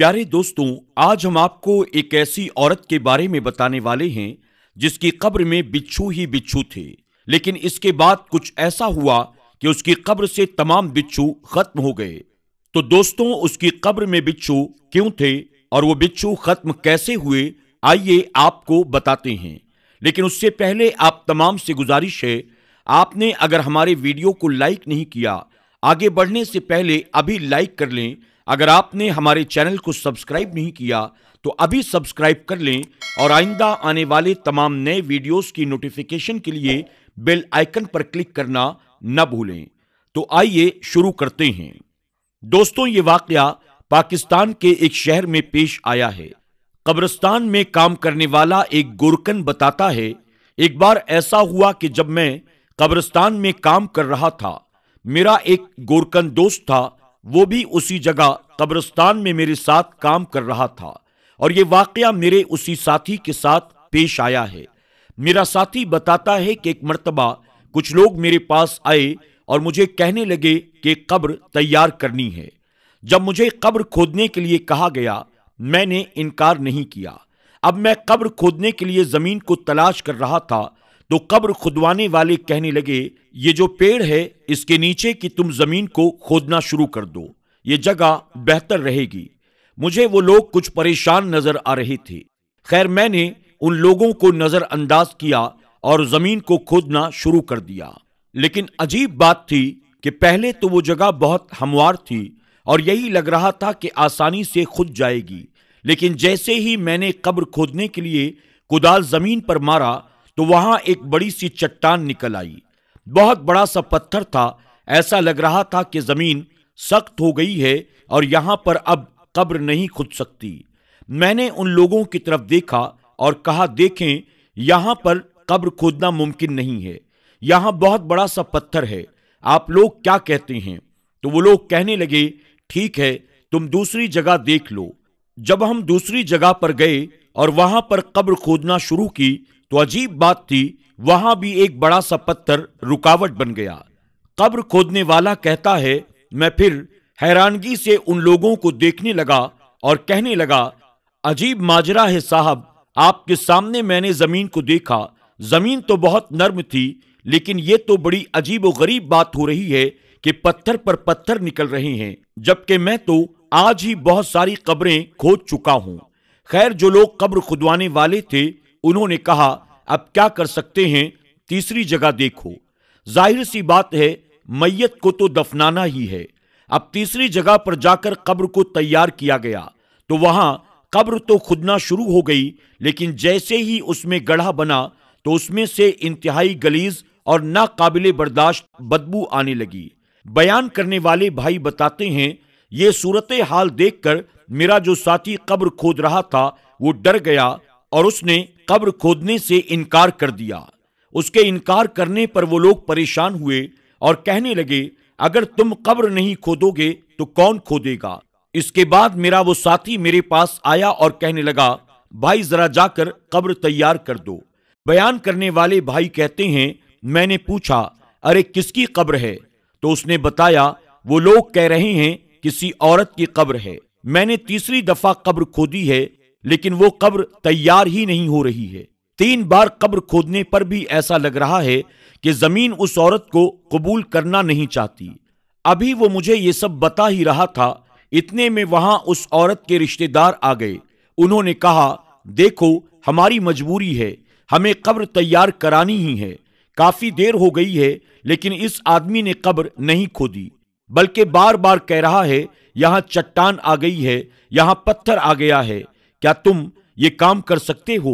प्यारे दोस्तों, आज हम आपको एक ऐसी औरत के बारे में बताने वाले हैं जिसकी कब्र में बिच्छू ही बिच्छू थे। लेकिन इसके बाद कुछ ऐसा हुआ कि उसकी कब्र से तमाम बिच्छू खत्म हो गए। तो दोस्तों, उसकी कब्र में बिच्छू क्यों थे और वो बिच्छू खत्म कैसे हुए, आइए आपको बताते हैं। लेकिन उससे पहले आप तमाम से गुजारिश है, आपने अगर हमारे वीडियो को लाइक नहीं किया, आगे बढ़ने से पहले अभी लाइक कर लें। अगर आपने हमारे चैनल को सब्सक्राइब नहीं किया तो अभी सब्सक्राइब कर लें और आइंदा आने वाले तमाम नए वीडियोस की नोटिफिकेशन के लिए बेल आइकन पर क्लिक करना न भूलें। तो आइए शुरू करते हैं। दोस्तों, ये वाकया पाकिस्तान के एक शहर में पेश आया है। कब्रिस्तान में काम करने वाला एक गोरकन बताता है, एक बार ऐसा हुआ कि जब मैं कब्रिस्तान में काम कर रहा था, मेरा एक गोरकन दोस्त था, वो भी उसी जगह कब्रिस्तान में मेरे साथ काम कर रहा था और ये वाकया मेरे उसी साथी के साथ पेश आया है। मेरा साथी बताता है कि एक मर्तबा कुछ लोग मेरे पास आए और मुझे कहने लगे कि कब्र तैयार करनी है। जब मुझे कब्र खोदने के लिए कहा गया, मैंने इनकार नहीं किया। अब मैं कब्र खोदने के लिए जमीन को तलाश कर रहा था तो कब्र खुदवाने वाले कहने लगे, ये जो पेड़ है इसके नीचे की तुम जमीन को खोदना शुरू कर दो, ये जगह बेहतर रहेगी। मुझे वो लोग कुछ परेशान नजर आ रहे थे। खैर, मैंने उन लोगों को नजरअंदाज किया और जमीन को खोदना शुरू कर दिया। लेकिन अजीब बात थी कि पहले तो वो जगह बहुत हमवार थी और यही लग रहा था कि आसानी से खुद जाएगी। लेकिन जैसे ही मैंने कब्र खोदने के लिए कुदाल जमीन पर मारा तो वहां एक बड़ी सी चट्टान निकल आई। बहुत बड़ा सा पत्थर था। ऐसा लग रहा था कि जमीन सख्त हो गई है और यहां पर अब कब्र नहीं खुद सकती। मैंने उन लोगों की तरफ देखा और कहा, देखें, यहां पर कब्र खोदना मुमकिन नहीं है, यहां बहुत बड़ा सा पत्थर है, आप लोग क्या कहते हैं? तो वो लोग कहने लगे, ठीक है, तुम दूसरी जगह देख लो। जब हम दूसरी जगह पर गए और वहां पर कब्र खोदना शुरू की तो अजीब बात थी, वहां भी एक बड़ा सा पत्थर रुकावट बन गया। कब्र खोदने वाला कहता है, मैं फिर हैरानगी से उन लोगों को देखने लगा और कहने लगा, अजीब माजरा है साहब, आपके सामने मैंने जमीन को देखा, जमीन तो बहुत नर्म थी, लेकिन ये तो बड़ी अजीब और गरीब बात हो रही है कि पत्थर पर पत्थर निकल रहे हैं, जबकि मैं तो आज ही बहुत सारी कब्रें खोद चुका हूं। खैर, जो लोग कब्र खुदवाने वाले थे उन्होंने कहा, अब क्या कर सकते हैं, तीसरी जगह देखो। जाहिर सी बात है, मैयत को तो दफनाना ही है। अब तीसरी जगह पर जाकर कब्र को तैयार किया गया तो वहां कब्र तो खुदना शुरू हो गई, लेकिन जैसे ही उसमें गड्ढा बना तो उसमें से इंतहाई गलीज और नाकाबिले बर्दाश्त बदबू आने लगी। बयान करने वाले भाई बताते हैं, ये सूरत हाल देखकर मेरा जो साथी कब्र खोद रहा था वो डर गया और उसने कब्र खोदने से इनकार कर दिया। उसके इनकार करने पर वो लोग परेशान हुए और कहने लगे, अगर तुम कब्र नहीं खोदोगे तो कौन खोदेगा? इसके बाद मेरा वो साथी मेरे पास आया और कहने लगा, भाई जरा जाकर कब्र तैयार कर दो। बयान करने वाले भाई कहते हैं, मैंने पूछा, अरे किसकी कब्र है? तो उसने बताया, वो लोग कह रहे हैं किसी औरत की कब्र है। मैंने तीसरी दफा कब्र खोदी है लेकिन वो कब्र तैयार ही नहीं हो रही है। 3 बार कब्र खोदने पर भी ऐसा लग रहा है कि जमीन उस औरत को कबूल करना नहीं चाहती। अभी वो मुझे ये सब बता ही रहा था, इतने में वहां उस औरत के रिश्तेदार आ गए। उन्होंने कहा, देखो, हमारी मजबूरी है, हमें कब्र तैयार करानी ही है। काफी देर हो गई है लेकिन इस आदमी ने कब्र नहीं खोदी, बल्कि बार बार कह रहा है, यहां चट्टान आ गई है, यहां पत्थर आ गया है, क्या तुम ये काम कर सकते हो?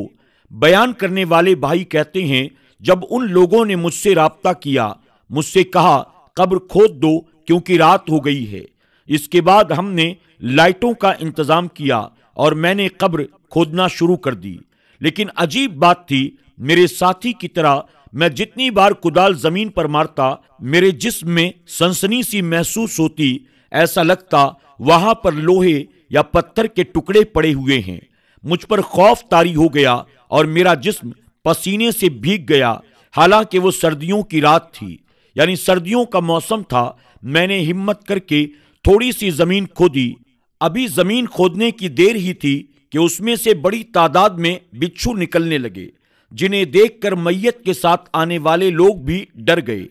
बयान करने वाले भाई कहते हैं, जब उन लोगों ने मुझसे राब्ता किया, मुझसे कहा, कब्र खोद दो क्योंकि रात हो गई है। इसके बाद हमने लाइटों का इंतजाम किया और मैंने कब्र खोदना शुरू कर दी। लेकिन अजीब बात थी, मेरे साथी की तरह मैं जितनी बार कुदाल जमीन पर मारता, मेरे जिस्म में सनसनी सी महसूस होती। ऐसा लगता वहां पर लोहे या पत्थर के टुकड़े पड़े हुए हैं। मुझ पर खौफ तारी हो गया और मेरा जिस्म पसीने से भीग गया। हालांकि वो सर्दियों की रात थी, यानी सर्दियों का मौसम था। मैंने हिम्मत करके थोड़ी सी जमीन खोदी। ابھی زمین کھودنے کی دیر ہی تھی کہ اس میں سے بڑی تعداد میں بچھو نکلنے لگے، جنہیں دیکھ کر میت کے ساتھ آنے والے لوگ بھی ڈر گئے۔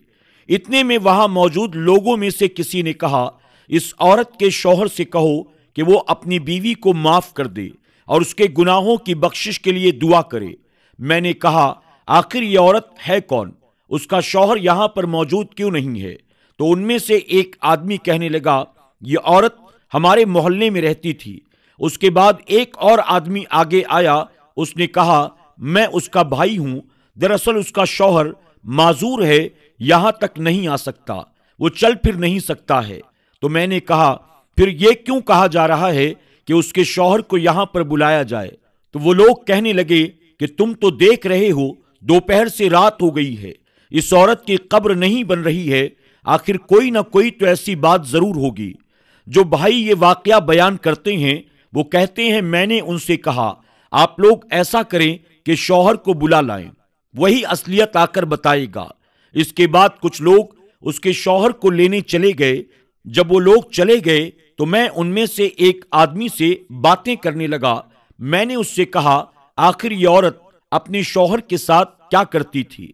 اتنے میں وہاں موجود لوگوں میں سے کسی نے کہا، اس عورت کے شوہر سے کہو کہ وہ اپنی بیوی کو معاف کر دے اور اس کے گناہوں کی بخشش کے لیے دعا کرے۔ میں نے کہا، آخر یہ عورت ہے کون؟ اس کا شوہر یہاں پر موجود کیوں نہیں ہے؟ تو ان میں سے ایک آدمی کہنے لگا، یہ عورت ہمارے محلے میں رہتی تھی۔ اس کے بعد ایک اور آدمی آگے آیا، اس نے کہا، میں اس کا بھائی ہوں، دراصل اس کا شوہر معذور ہے، یہاں تک نہیں آ سکتا، وہ چل پھر نہیں سکتا ہے۔ تو میں نے کہا، پھر یہ کیوں کہا جا رہا ہے کہ اس کے شوہر کو یہاں پر بلایا جائے؟ تو وہ لوگ کہنے لگے کہ تم تو دیکھ رہے ہو دوپہر سے رات ہو گئی ہے، اس عورت کی قبر نہیں بن رہی ہے، آخر کوئی نہ کوئی تو ایسی بات ضرور ہوگی۔ جو بھائی یہ واقعہ بیان کرتے ہیں وہ کہتے ہیں، میں نے ان سے کہا، آپ لوگ ایسا کریں کہ شوہر کو بلا لائیں، وہی اصلیت آ کر بتائے گا۔ اس کے بعد کچھ لوگ اس کے شوہر کو لینے چلے گئے۔ جب وہ لوگ چلے گئے تو میں ان میں سے ایک آدمی سے باتیں کرنے لگا۔ میں نے اس سے کہا، آخر یہ عورت اپنے شوہر کے ساتھ کیا کرتی تھی؟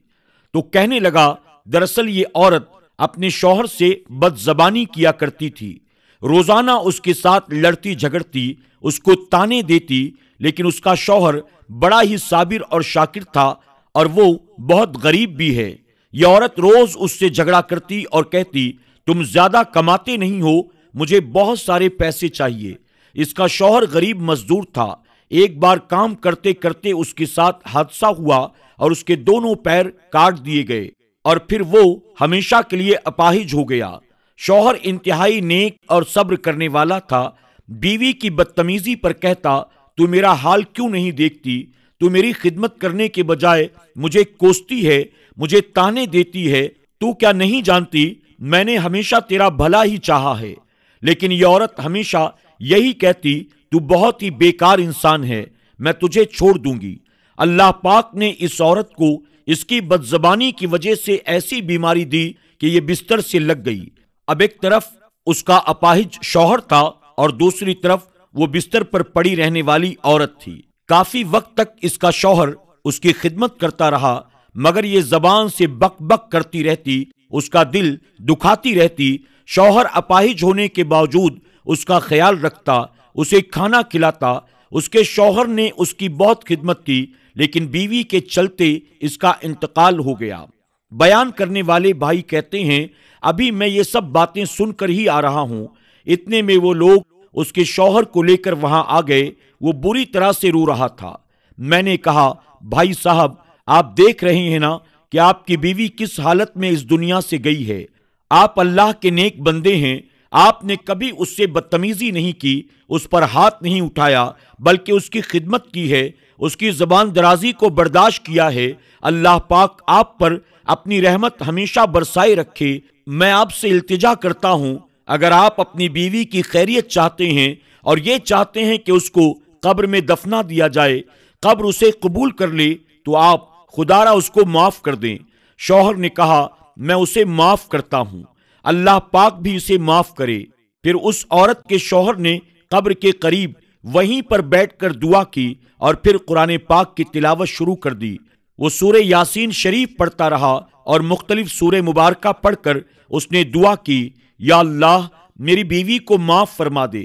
تو کہنے لگا، دراصل یہ عورت اپنے شوہر سے بد زبانی کیا کرتی تھی، روزانہ اس کے ساتھ لڑتی جھگڑتی، اس کو تانے دیتی، لیکن اس کا شوہر بڑا ہی صابر اور شاکر تھا اور وہ بہت غریب بھی ہے۔ یہ عورت روز اس سے جھگڑا کرتی اور کہتی، تم زیادہ کماتے نہیں ہو، مجھے بہت سارے پیسے چاہیے۔ اس کا شوہر غریب مزدور تھا۔ ایک بار کام کرتے کرتے اس کے ساتھ حادثہ ہوا اور اس کے دونوں پیر کاٹ دیے گئے اور پھر وہ ہمیشہ کے لیے اپاہج ہو گیا۔ شوہر انتہائی نیک اور صبر کرنے والا تھا۔ بیوی کی بدتمیزی پر کہتا، تو میرا حال کیوں نہیں دیکھتی؟ تو میری خدمت کرنے کے بجائے مجھے کوستی ہے، مجھے تانے دیتی ہے۔ تو کیا نہیں جانتی میں نے ہمیشہ تیرا بھلا ہی چاہا ہے؟ لیکن یہ عورت ہمیشہ یہی کہتی، تو بہت ہی بیکار انسان ہے، میں تجھے چھوڑ دوں گی۔ اللہ پاک نے اس عورت کو اس کی بدزبانی کی وجہ سے ایسی بیماری دی کہ یہ بستر سے لگ گئی۔ اب ایک طرف اس کا اپاہج شوہر تھا اور دوسری طرف وہ بستر پر پڑی رہنے والی عورت تھی۔ کافی وقت تک اس کا شوہر اس کی خدمت کرتا رہا، مگر یہ زبان سے بک بک کرتی رہتی، اس کا دل دکھاتی رہتی۔ شوہر اپاہج ہونے کے باوجود اس کا خیال رکھتا، اسے کھانا کھلاتا۔ اس کے شوہر نے اس کی بہت خدمت کی، لیکن بیوی کے چلتے اس کا انتقال ہو گیا۔ بیان کرنے والے بھائی کہتے ہیں، ابھی میں یہ سب باتیں سن کر ہی آ رہا ہوں، اتنے میں وہ لوگ اس کے شوہر کو لے کر وہاں آ گئے۔ وہ بری طرح سے رو رہا تھا۔ میں نے کہا، بھائی صاحب، آپ دیکھ رہے ہیں نا کہ آپ کی بیوی کس حالت میں اس دنیا سے گئی ہے۔ آپ اللہ کے نیک بندے ہیں، آپ نے کبھی اس سے بدتمیزی نہیں کی، اس پر ہاتھ نہیں اٹھایا، بلکہ اس کی خدمت کی ہے، اس کی زبان درازی کو برداشت کیا ہے۔ اللہ پاک آپ پر اپنی رحمت ہمیشہ برسائے رکھے۔ میں آپ سے التجا کرتا ہوں، اگر آپ اپنی بیوی کی خیریت چاہتے ہیں اور یہ چاہتے ہیں کہ اس کو قبر میں دفنا دیا جائے، قبر اسے قبول کر لے، تو آپ خدا را اس کو معاف کر دیں۔ شوہر نے کہا، میں اسے معاف کرتا ہوں، اللہ پاک بھی اسے معاف کرے۔ پھر اس عورت کے شوہر نے قبر کے قریب وہیں پر بیٹھ کر دعا کی اور پھر قرآن پاک کی تلاوت شروع کر دی۔ وہ سورہ یاسین شریف پڑھتا رہا اور مختلف سورہ مبارکہ پڑھ کر اس نے دعا کی، یا اللہ میری بیوی کو معاف فرما دے،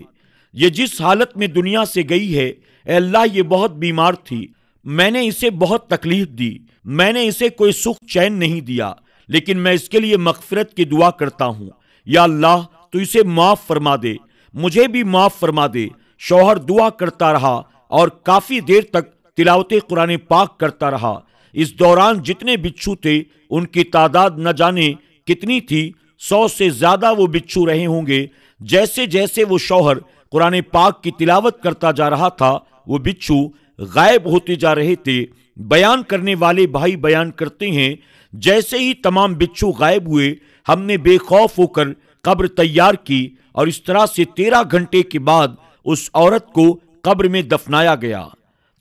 یہ جس حالت میں دنیا سے گئی ہے، اے اللہ یہ بہت بیمار تھی، میں نے اسے بہت تکلیف دی، میں نے اسے کوئی سکھ چین نہیں دیا، لیکن میں اس کے لیے مغفرت کی دعا کرتا ہوں، یا اللہ تو اسے معاف فرما دے، مجھے بھی معاف فرما دے۔ شوہر دعا کرتا رہا اور کافی دیر تک تلاوت قرآن پاک کرتا رہا۔ اس دوران جتنے بچھو تھے ان کی تعداد نہ جانے کتنی تھی، 100 سے زیادہ وہ بچھو رہے ہوں گے۔ جیسے جیسے وہ شوہر قرآن پاک کی تلاوت کرتا جا رہا تھا، وہ بچھو غائب ہوتے جا رہے تھے۔ بیان کرنے والے بھائی بیان کرتے ہیں، جیسے ہی تمام بچھو غائب ہوئے، ہم نے بے خوف ہو کر قبر تیار کی اور اس طرح سے 13 گھنٹے کے بعد اس عورت کو قبر میں دفنایا گیا۔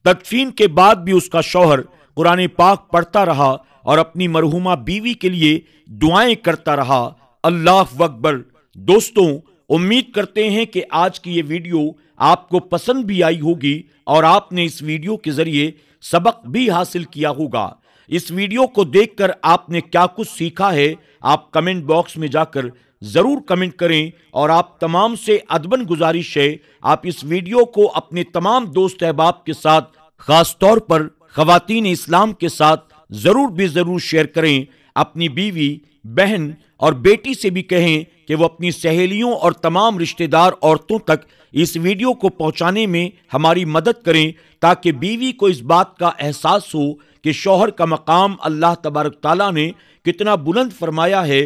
تدفین کے بعد بھی اس کا شوہر قرآن پاک پڑھتا رہا اور اپنی مرحومہ بیوی کے لیے دعائیں کرتا رہا۔ اللہ اکبر۔ دوستوں، उम्मीद करते हैं कि आज की ये वीडियो आपको पसंद भी आई होगी और आपने इस वीडियो के जरिए सबक भी हासिल किया होगा। इस वीडियो को देखकर आपने क्या कुछ सीखा है, आप कमेंट बॉक्स में जाकर जरूर कमेंट करें। और आप तमाम से अदबन गुजारिश है, आप इस वीडियो को अपने तमाम दोस्त अहबाब के साथ, खास तौर पर खवातीन इस्लाम के साथ जरूर शेयर करें। अपनी बीवी, बहन और बेटी से भी कहें कि वो अपनी सहेलियों और तमाम रिश्तेदार औरतों तक इस वीडियो को पहुंचाने में हमारी मदद करें, ताकि बीवी को इस बात का एहसास हो कि शौहर का मकाम अल्लाह तबारक ताला ने कितना बुलंद फरमाया है।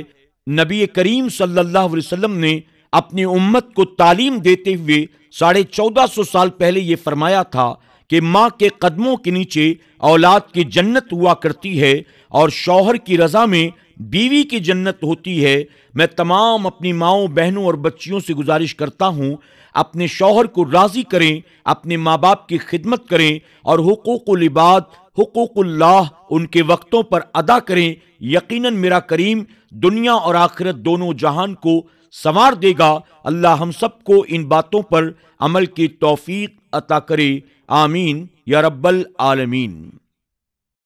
नबी करीम सल्लल्लाहु अलैहि वसल्लम ने अपनी उम्मत को तालीम देते हुए 1450 साल पहले ये फरमाया था कि माँ के कदमों के नीचे औलाद की जन्नत हुआ करती है और शौहर की रजा में बीवी की जन्नत होती है। मैं तमाम अपनी माँओं, बहनों और बच्चियों से गुजारिश करता हूँ, अपने शौहर को राजी करें, अपने माँ बाप की खिदमत करें और हुकूकुल इबाद, हुकूकुल्लाह उनके वक्तों पर अदा करें। यकीनन मेरा करीम दुनिया और आखिरत दोनों जहान को संवार देगा। अल्लाह हम सबको इन बातों पर अमल की तौफीक अता करे। आमीन या रब्बल आलमीन।